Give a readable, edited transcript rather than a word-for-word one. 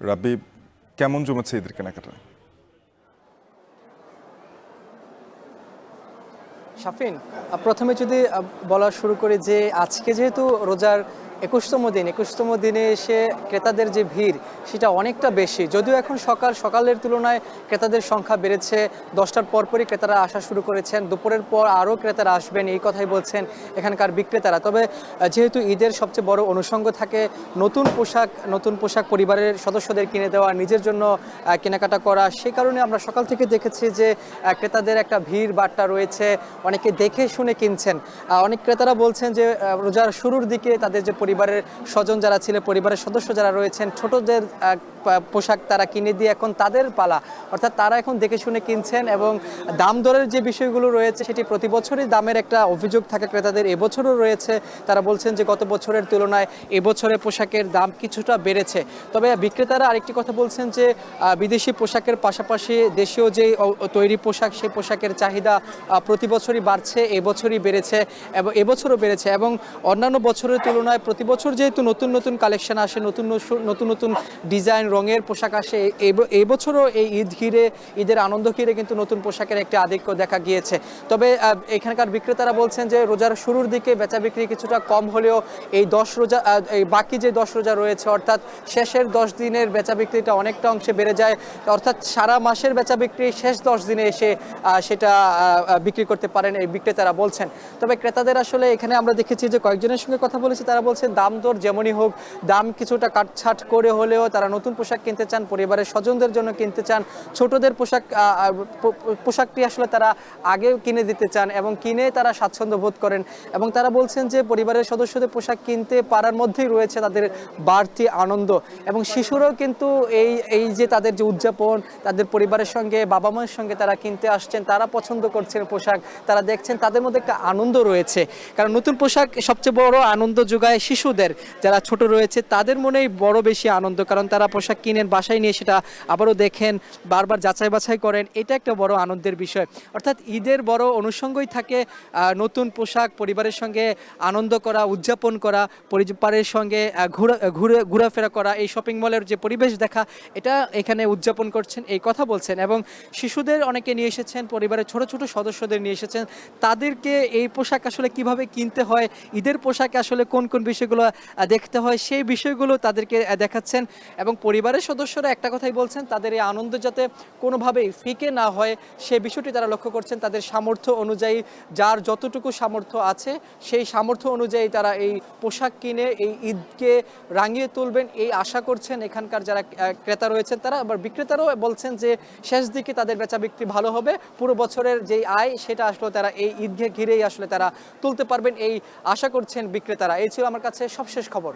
রাব্বি, কেমন জমেছে ঈদের কেনাকাটা? শাফিন, প্রথমে যদি বলা শুরু করি যে আজকে যেহেতু রোজার ২১তম দিনে এসে ক্রেতাদের যে ভিড় সেটা অনেকটা বেশি। যদিও এখন সকালের তুলনায় ক্রেতাদের সংখ্যা বেড়েছে। ১০টার পরপরই ক্রেতারা আসা শুরু করেছেন। দুপুরের পর আরও ক্রেতারা আসবেন এই কথাই বলছেন এখানকার বিক্রেতারা। তবে যেহেতু ঈদের সবচেয়ে বড় অনুষঙ্গ থাকে নতুন পোশাক পরিবারের সদস্যদের কিনে দেওয়া, নিজের জন্য কেনাকাটা করা, সে কারণে আমরা সকাল থেকে দেখেছি যে ক্রেতাদের একটা ভিড় বাট্টা রয়েছে। অনেকে দেখে শুনে কিনছেন। অনেক ক্রেতারা বলছেন যে রোজার শুরুর দিকে তাদের যে পরিবারের স্বজন যারা ছিলেন, পরিবারের সদস্য যারা রয়েছেন, ছোটদের পোশাক তারা কিনে দিয়ে এখন তাদের পালা, অর্থাৎ তারা এখন দেখে শুনে কিনছেন। এবং দাম দরের যে বিষয়গুলো রয়েছে সেটি প্রতি বছরই দামের একটা অভিযোগ থাকে ক্রেতাদের, এবছরও রয়েছে। তারা বলছেন যে গত বছরের তুলনায় এবছরে পোশাকের দাম কিছুটা বেড়েছে। তবে বিক্রেতারা আরেকটি কথা বলছেন যে বিদেশি পোশাকের পাশাপাশি দেশীয় যে তৈরি পোশাক, সেই পোশাকের চাহিদা প্রতি বছরই বাড়ছে, এবছরই বেড়েছে এবং এবছরও বেড়েছে। এবং অন্যান্য বছরের তুলনায় প্রতি বছর যেহেতু নতুন কালেকশন আসে, নতুন ডিজাইন রঙের পোশাক আসে, এবছরও এই ঈদের আনন্দ ঘিরে কিন্তু নতুন পোশাকের একটি আধিক্য দেখা গিয়েছে। তবে এখানকার বিক্রেতারা বলছেন যে রোজার শুরুর দিকে বেচা বিক্রি কিছুটা কম হলেও এই বাকি যে 10 রোজা রয়েছে, অর্থাৎ শেষের 10 দিনের বেচা বিক্রিটা অনেকটা অংশে বেড়ে যায়। অর্থাৎ সারা মাসের বেচা বিক্রি শেষ 10 দিনে এসে সেটা বিক্রি করতে পারেন এই বিক্রেতারা বলছেন। তবে ক্রেতাদের আসলে এখানে আমরা দেখেছি যে কয়েকজনের সঙ্গে কথা বলেছি, তারা বলছেন দাম দর যেমনই হোক, দাম কিছুটা কাটছাট করে হলেও তারা নতুন পোশাক কিনতে চান, পরিবারের স্বজনদের জন্য কিনতে চান। ছোটদের পোশাকটি আসলে তারা আগেও কিনে দিতে চান এবং কিনে তারা স্বাচ্ছন্দ্য বোধ করেন। এবং তারা বলছেন যে পরিবারের সদস্যদের পোশাক কিনতে পারার মধ্যেই রয়েছে তাদের বাড়তি আনন্দ। এবং শিশুরাও কিন্তু এই যে তাদের যে উদযাপন, তাদের পরিবারের সঙ্গে, বাবা মায়ের সঙ্গে তারা কিনতে আসছেন, তারা পছন্দ করছেন পোশাক, তারা দেখছেন তাদের মধ্যে একটা আনন্দ রয়েছে। কারণ নতুন পোশাক সবচেয়ে বড় আনন্দ যোগায় শিশুদের, যারা ছোট রয়েছে তাদের মনেই বড় বেশি আনন্দ। কারণ তারা পোশাক কিনেন, বাসায় নিয়ে সেটা আবারও দেখেন, বারবার যাচাই বাছাই করেন, এটা একটা বড় আনন্দের বিষয়। অর্থাৎ ঈদের বড় অনুষঙ্গই থাকে নতুন পোশাক, পরিবারের সঙ্গে আনন্দ করা, উদযাপন করা, পরিবারের সঙ্গে ঘোরাফেরা করা, এই শপিং মলের যে পরিবেশ দেখা, এটা এখানে উদযাপন করছেন এই কথা বলছেন। এবং শিশুদের অনেকে নিয়ে এসেছেন, পরিবারের ছোট সদস্যদের নিয়ে এসেছেন, তাদেরকে এই পোশাক আসলে কিভাবে কিনতে হয়, ঈদের পোশাকে আসলে কোন বিষয়গুলো দেখতে হয়, সেই বিষয়গুলো তাদেরকে দেখাচ্ছেন। এবং পরিবারের সদস্যরা একটা কথাই বলছেন, তাদের এই আনন্দ যাতে কোনোভাবেই ফিকে না হয় সেই বিষয়টি তারা লক্ষ্য করছেন। তাদের সামর্থ্য অনুযায়ী, যার যতটুকু সামর্থ্য আছে সেই সামর্থ্য অনুযায়ী তারা এই পোশাক কিনে এই ঈদকে রাঙিয়ে তুলবেন এই আশা করছেন এখানকার যারা ক্রেতা রয়েছেন তারা। আবার বিক্রেতারাও বলছেন যে শেষ দিকে তাদের বেচা বিক্রি ভালো হবে, পুরো বছরের যেই আয় সেটা আসলে তারা এই ঈদকে ঘিরেই আসলে তারা তুলতে পারবেন এই আশা করছেন বিক্রেতারা। এই ছিল আমার কাছে সবশেষ খবর।